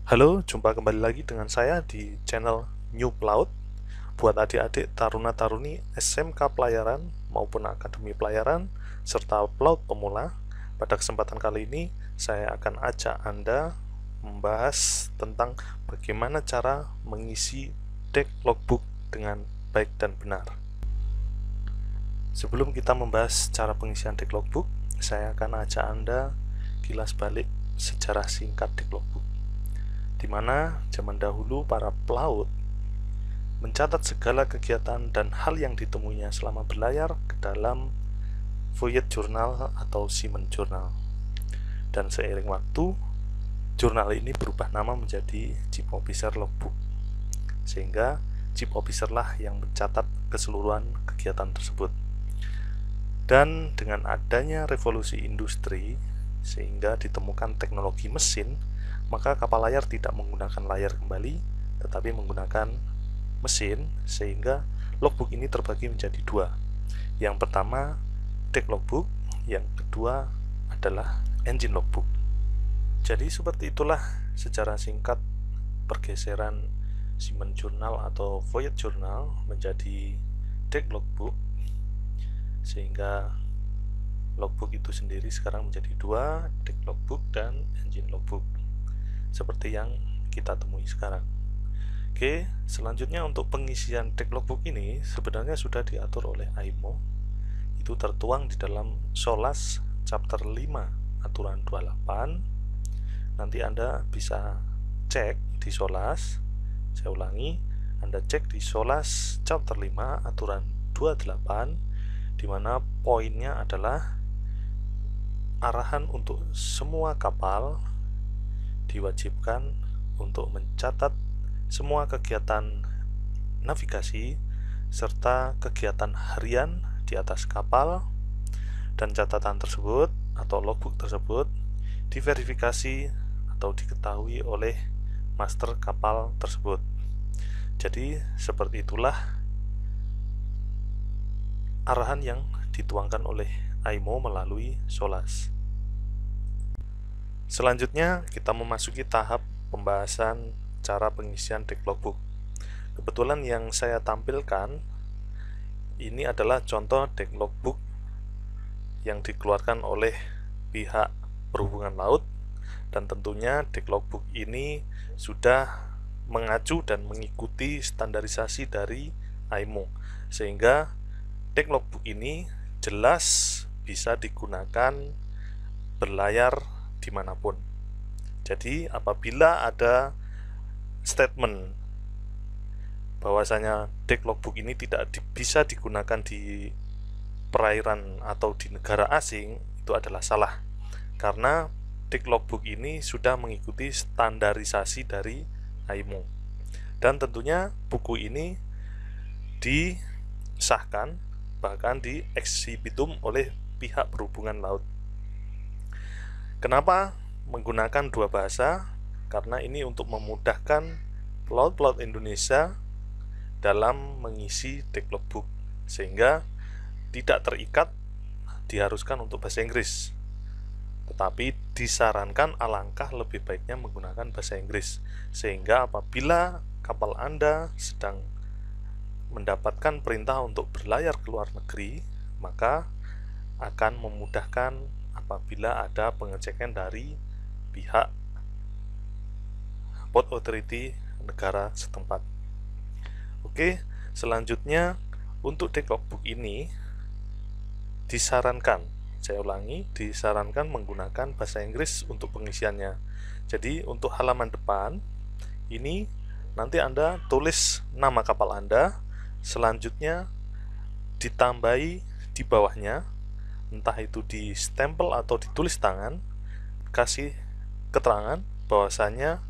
Halo, jumpa kembali lagi dengan saya di channel New Pelaut. Buat adik-adik taruna-taruni SMK Pelayaran maupun Akademi Pelayaran serta pelaut pemula, pada kesempatan kali ini saya akan ajak Anda membahas tentang bagaimana cara mengisi deck logbook dengan baik dan benar. Sebelum kita membahas cara pengisian deck logbook, saya akan ajak Anda kilas balik sejarah singkat deck logbook, di mana zaman dahulu para pelaut mencatat segala kegiatan dan hal yang ditemuinya selama berlayar ke dalam voyage journal atau seaman journal. Dan seiring waktu, jurnal ini berubah nama menjadi Chief Officer Logbook, sehingga Chief Officer lah yang mencatat keseluruhan kegiatan tersebut. Dan dengan adanya revolusi industri, sehingga ditemukan teknologi mesin, maka kapal layar tidak menggunakan layar kembali, tetapi menggunakan mesin, sehingga logbook ini terbagi menjadi dua. Yang pertama, deck logbook, yang kedua adalah engine logbook. Jadi seperti itulah secara singkat pergeseran seaman journal atau voyage journal menjadi deck logbook, sehingga logbook itu sendiri sekarang menjadi dua, deck logbook dan engine logbook, seperti yang kita temui sekarang. Oke, selanjutnya untuk pengisian deck logbook ini sebenarnya sudah diatur oleh AIMO. Itu tertuang di dalam SOLAS chapter 5 aturan 28. Nanti Anda bisa cek di SOLAS. Saya ulangi, Anda cek di SOLAS chapter 5 aturan 28, di mana poinnya adalah arahan untuk semua kapal diwajibkan untuk mencatat semua kegiatan navigasi serta kegiatan harian di atas kapal, dan catatan tersebut atau logbook tersebut diverifikasi atau diketahui oleh master kapal tersebut. Jadi seperti itulah arahan yang dituangkan oleh AIMO melalui SOLAS. Selanjutnya kita memasuki tahap pembahasan cara pengisian deck logbook. Kebetulan yang saya tampilkan ini adalah contoh deck logbook yang dikeluarkan oleh pihak perhubungan laut, dan tentunya deck logbook ini sudah mengacu dan mengikuti standarisasi dari AIMO, sehingga deck logbook ini jelas bisa digunakan berlayar dimanapun. Jadi apabila ada statement bahwasanya deck logbook ini tidak bisa digunakan di perairan atau di negara asing, itu adalah salah, karena deck logbook ini sudah mengikuti standarisasi dari AIMO. Dan tentunya buku ini disahkan bahkan di eksibitum oleh pihak perhubungan laut. Kenapa menggunakan dua bahasa? Karena ini untuk memudahkan pelaut-pelaut Indonesia dalam mengisi deck logbook, sehingga tidak terikat diharuskan untuk bahasa Inggris, tetapi disarankan alangkah lebih baiknya menggunakan bahasa Inggris, sehingga apabila kapal Anda sedang mendapatkan perintah untuk berlayar ke luar negeri, maka akan memudahkan apabila ada pengecekan dari pihak Port Authority negara setempat. Oke, selanjutnya untuk deck logbook ini disarankan, saya ulangi, disarankan menggunakan bahasa Inggris untuk pengisiannya. Jadi untuk halaman depan ini nanti Anda tulis nama kapal Anda, selanjutnya ditambahi di bawahnya, entah itu di stempel atau ditulis tangan, kasih keterangan bahwasanya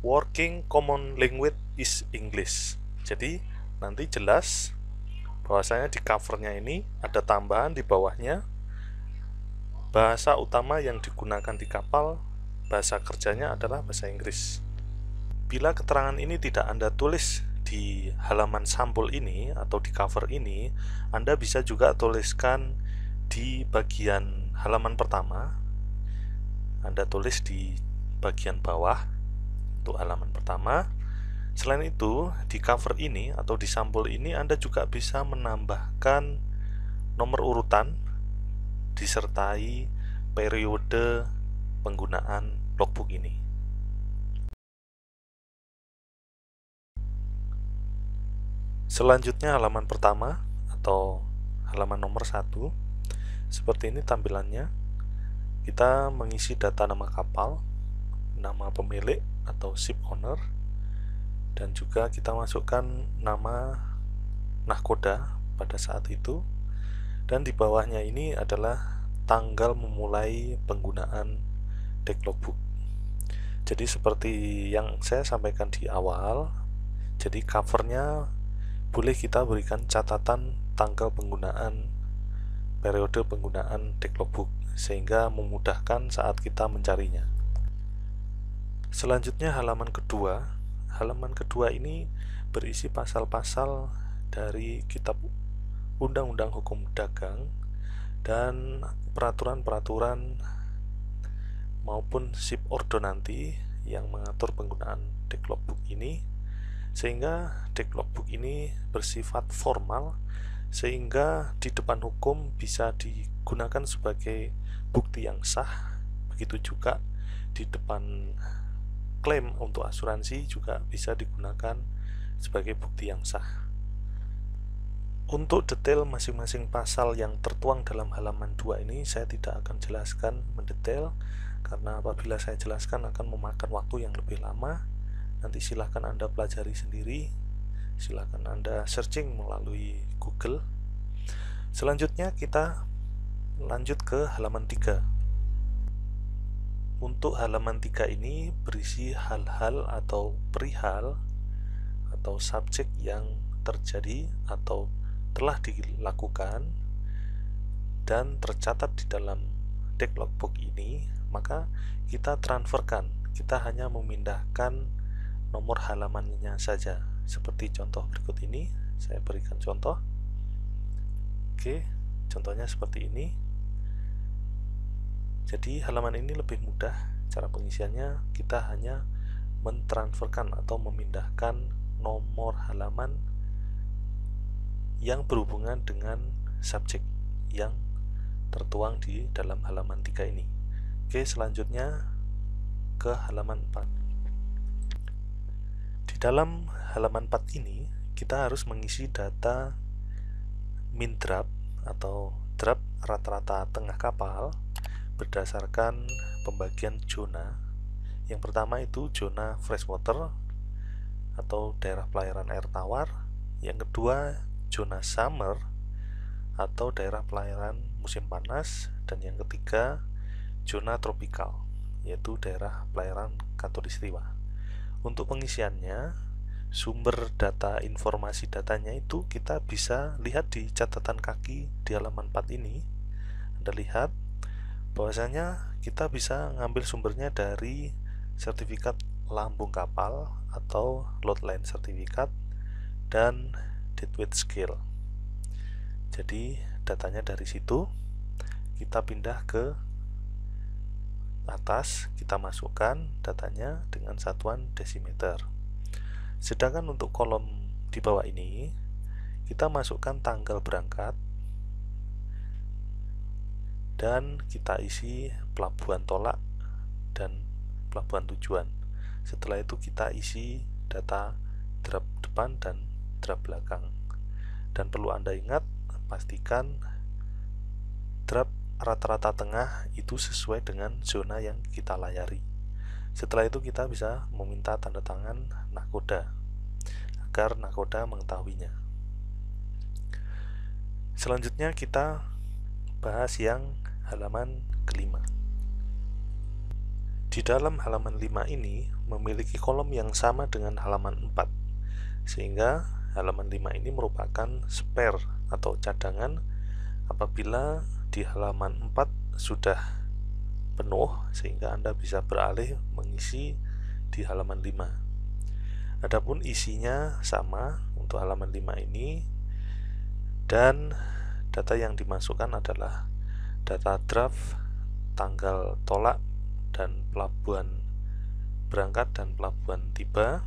working common language is English. Jadi nanti jelas bahwasanya di covernya ini ada tambahan di bawahnya, bahasa utama yang digunakan di kapal, bahasa kerjanya adalah bahasa Inggris. Bila keterangan ini tidak Anda tulis di halaman sampul ini atau di cover ini, Anda bisa juga tuliskan di bagian halaman pertama. Anda tulis di bagian bawah untuk halaman pertama. Selain itu, di cover ini atau di sampul ini Anda juga bisa menambahkan nomor urutan disertai periode penggunaan logbook ini. Selanjutnya halaman pertama atau halaman nomor 1. Seperti ini tampilannya. Kita mengisi data nama kapal, nama pemilik atau ship owner, dan juga kita masukkan nama nahkoda pada saat itu. Dan di bawahnya ini adalah tanggal memulai penggunaan deck logbook. Jadi seperti yang saya sampaikan di awal, jadi covernya boleh kita berikan catatan tanggal penggunaan, periode penggunaan deck logbook, sehingga memudahkan saat kita mencarinya. Selanjutnya halaman kedua. Halaman kedua ini berisi pasal-pasal dari kitab Undang-Undang Hukum Dagang dan peraturan-peraturan maupun SIP Ordo nanti yang mengatur penggunaan deck logbook ini, sehingga deck logbook ini bersifat formal sehingga di depan hukum bisa digunakan sebagai bukti yang sah. Begitu juga di depan klaim untuk asuransi juga bisa digunakan sebagai bukti yang sah. Untuk detail masing-masing pasal yang tertuang dalam halaman 2 ini saya tidak akan jelaskan mendetail, karena apabila saya jelaskan akan memakan waktu yang lebih lama. Nanti silahkan Anda pelajari sendiri, silahkan Anda searching melalui Google. Selanjutnya kita lanjut ke halaman 3. Untuk halaman 3 ini berisi hal-hal atau perihal atau subjek yang terjadi atau telah dilakukan dan tercatat di dalam deck logbook ini, maka kita transferkan, kita hanya memindahkan nomor halamannya saja. Seperti contoh berikut ini, saya berikan contoh. Oke, contohnya seperti ini. Jadi halaman ini lebih mudah, cara pengisiannya kita hanya mentransferkan atau memindahkan nomor halaman yang berhubungan dengan subjek yang tertuang di dalam halaman 3 ini. Oke, selanjutnya ke halaman 4. Di dalam halaman 4 ini kita harus mengisi data min draft atau draft rata-rata tengah kapal berdasarkan pembagian zona. Yang pertama itu zona freshwater atau daerah pelayaran air tawar. Yang kedua zona summer atau daerah pelayaran musim panas, dan yang ketiga zona tropical yaitu daerah pelayaran khatulistiwa. Untuk pengisiannya, sumber data informasi datanya itu kita bisa lihat di catatan kaki di halaman 4 ini. Anda lihat bahwasanya kita bisa ngambil sumbernya dari sertifikat lambung kapal atau load line certificate dan deadweight scale. Jadi datanya dari situ, kita pindah ke atas, kita masukkan datanya dengan satuan desimeter. Sedangkan untuk kolom di bawah ini kita masukkan tanggal berangkat dan kita isi pelabuhan tolak dan pelabuhan tujuan. Setelah itu kita isi data draft depan dan draft belakang. Dan perlu Anda ingat, pastikan draft rata-rata tengah itu sesuai dengan zona yang kita layari. Setelah itu kita bisa meminta tanda tangan nahkoda agar nahkoda mengetahuinya. Selanjutnya kita bahas yang halaman kelima. Di dalam halaman 5 ini memiliki kolom yang sama dengan halaman 4, sehingga halaman 5 ini merupakan spare atau cadangan apabila di halaman 4 sudah penuh, sehingga Anda bisa beralih mengisi di halaman 5. Adapun isinya sama untuk halaman 5 ini, dan data yang dimasukkan adalah data draft, tanggal tolak, dan pelabuhan berangkat dan pelabuhan tiba.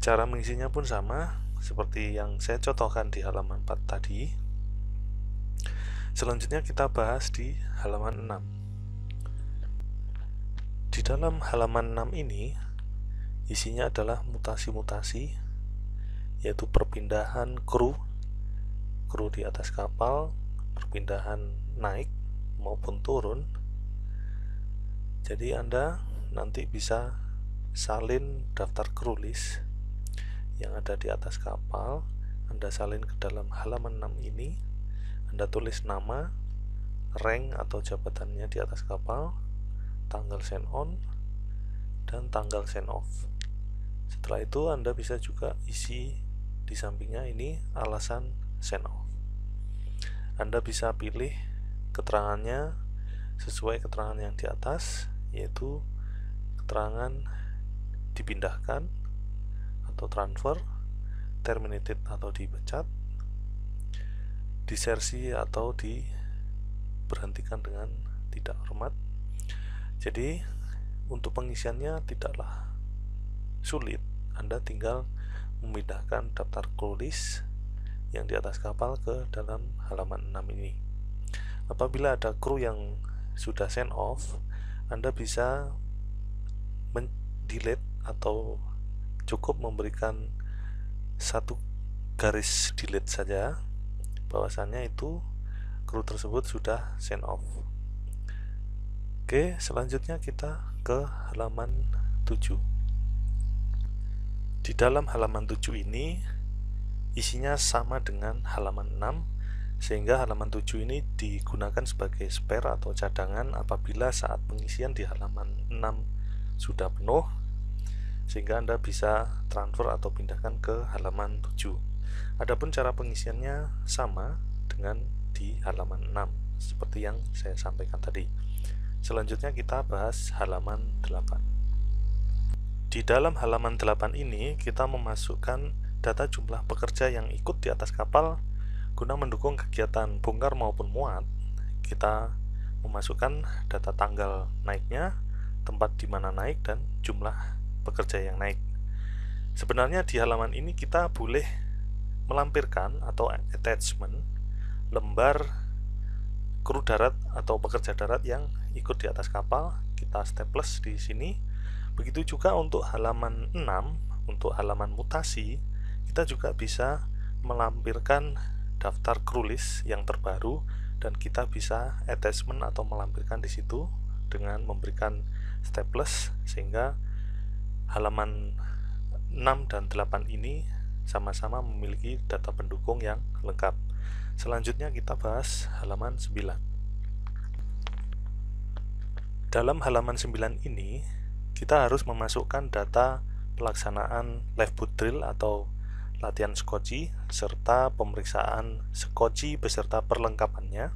Cara mengisinya pun sama seperti yang saya contohkan di halaman 4 tadi. Selanjutnya kita bahas di halaman 6. Di dalam halaman 6 ini isinya adalah mutasi-mutasi, yaitu perpindahan kru di atas kapal, perpindahan naik maupun turun. Jadi Anda nanti bisa salin daftar kru list yang ada di atas kapal, Anda salin ke dalam halaman 6 ini. Anda tulis nama, rank atau jabatannya di atas kapal, tanggal send on, dan tanggal send off. Setelah itu Anda bisa juga isi di sampingnya ini alasan send off. Anda bisa pilih keterangannya sesuai keterangan yang di atas, yaitu keterangan dipindahkan atau transfer, terminated atau dipecat, disersi atau diberhentikan dengan tidak hormat. Jadi untuk pengisiannya tidaklah sulit, Anda tinggal memindahkan daftar kru list yang di atas kapal ke dalam halaman 6 ini. Apabila ada kru yang sudah send off, Anda bisa delete atau cukup memberikan satu garis delete saja, bahwasannya itu kru tersebut sudah send off. Oke, selanjutnya kita ke halaman 7. Di dalam halaman 7 ini isinya sama dengan halaman 6, sehingga halaman 7 ini digunakan sebagai spare atau cadangan apabila saat pengisian di halaman 6 sudah penuh, sehingga Anda bisa transfer atau pindahkan ke halaman 7. Adapun cara pengisiannya sama dengan di halaman 6 seperti yang saya sampaikan tadi. Selanjutnya kita bahas halaman 8. Di dalam halaman 8 ini kita memasukkan data jumlah pekerja yang ikut di atas kapal guna mendukung kegiatan bongkar maupun muat. Kita memasukkan data tanggal naiknya, tempat di mana naik, dan jumlah pekerja yang naik. Sebenarnya di halaman ini kita boleh melampirkan atau attachment lembar kru darat atau pekerja darat yang ikut di atas kapal. Kita staples di sini. Begitu juga untuk halaman 6, untuk halaman mutasi, kita juga bisa melampirkan daftar kru list yang terbaru, dan kita bisa attachment atau melampirkan di situ dengan memberikan staples, sehingga halaman 6 dan 8 ini sama-sama memiliki data pendukung yang lengkap. Selanjutnya kita bahas halaman 9. Dalam halaman 9 ini kita harus memasukkan data pelaksanaan lifeboat drill atau latihan skoci serta pemeriksaan skoci beserta perlengkapannya.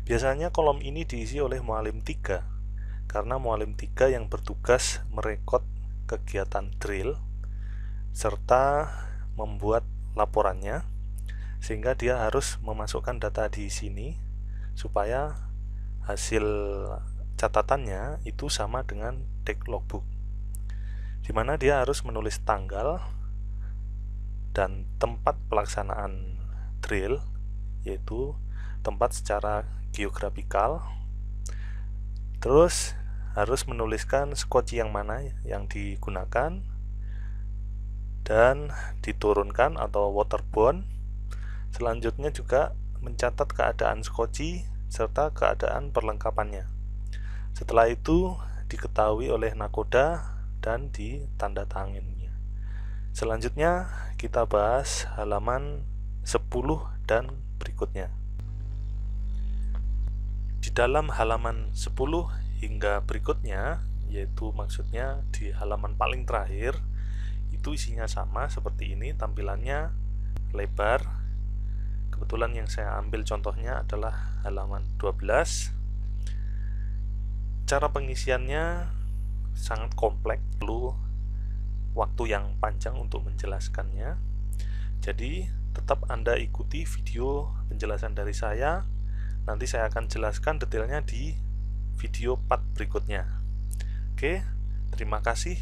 Biasanya kolom ini diisi oleh mualim 3 karena mualim 3 yang bertugas merekod kegiatan drill serta membuat laporannya, sehingga dia harus memasukkan data di sini supaya hasil catatannya itu sama dengan deck logbook, di mana dia harus menulis tanggal dan tempat pelaksanaan drill, yaitu tempat secara geografikal. Terus harus menuliskan skoci yang mana yang digunakan dan diturunkan atau waterbound. Selanjutnya juga mencatat keadaan skoci serta keadaan perlengkapannya. Setelah itu diketahui oleh nakoda dan ditandatanganinya. Selanjutnya kita bahas halaman 10 dan berikutnya. Di dalam halaman 10 hingga berikutnya, yaitu maksudnya di halaman paling terakhir, itu isinya sama seperti ini, tampilannya lebar. Kebetulan yang saya ambil contohnya adalah halaman 12. Cara pengisiannya sangat kompleks, perlu waktu yang panjang untuk menjelaskannya. Jadi tetap Anda ikuti video penjelasan dari saya. Nanti saya akan jelaskan detailnya di video part berikutnya. Oke, Terima kasih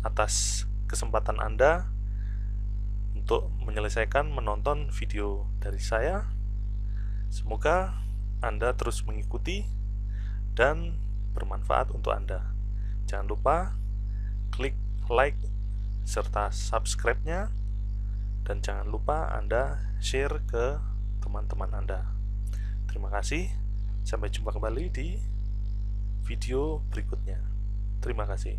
atas kesempatan Anda untuk menyelesaikan menonton video dari saya. Semoga Anda terus mengikuti dan bermanfaat untuk Anda. Jangan lupa klik like serta subscribe-nya, dan jangan lupa Anda share ke teman-teman Anda. Terima kasih. Sampai jumpa kembali di video berikutnya. Terima kasih.